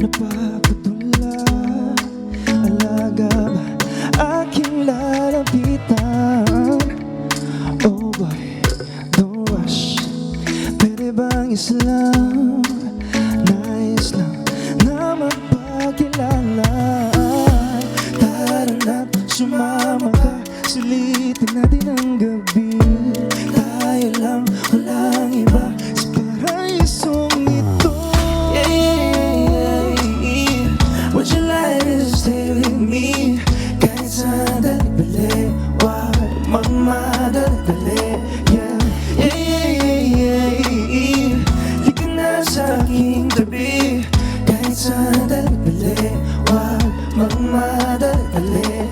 napapatula. Alaga ba aking lalapitan? Oh boy, don't rush. Pwede bang isa lang? Nais lang na magpakilala. Tara na't sumama ka, sulitin natin ang gabi. Tayo lang, walang iba sa paraisong ito. Would you like to stay with me? Kahit sandali-bali, wag magmadali. Di ka na sa aking tabi. Kahit sandali-bali, wag magmadali.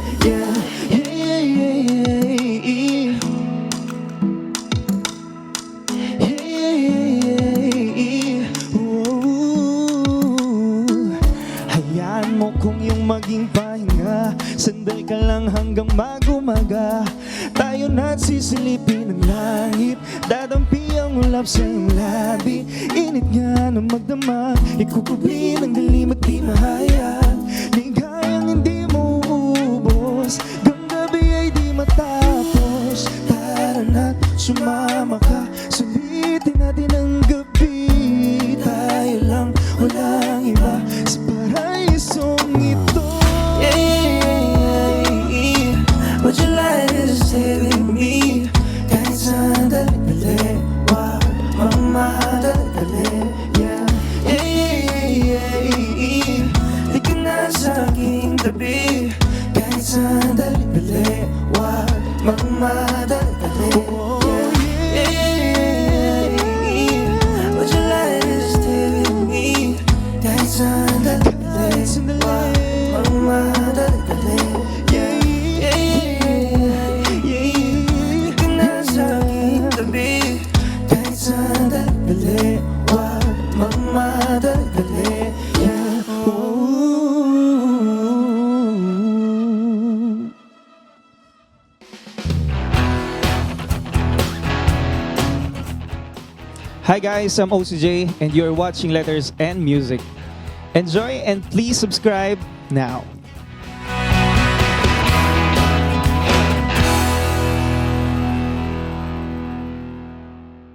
Hayaan mo kung yung maging pahinga. Sandal ka lang hanggang mag-umaga. Tayo na't sisilipin ang langit. Dadampi ang ulap sa iyong labi. Init nga na magdamag, ikukubli ng dilim at di mahayag. Ligayang hindi mo uubos, gabi ay di matapos. Tara na't sumama ka, sulitin natin ang gabi. Tayo lang, walang iba sa paraisong ito. Would you like to stay with me? Kahit sandali-bali, wag magmadali. Di ka na sa aking tabi. Kahit sandali-bali, wag magmadali. Would you like to stay with me? Kahit sandali-bali, wag magmadali. Di ka na sa aking tabi. Kahit sandali-bali, wag magmadali. Hi guys, I'm OCJ and you're watching Letters and Music. Enjoy and please subscribe now.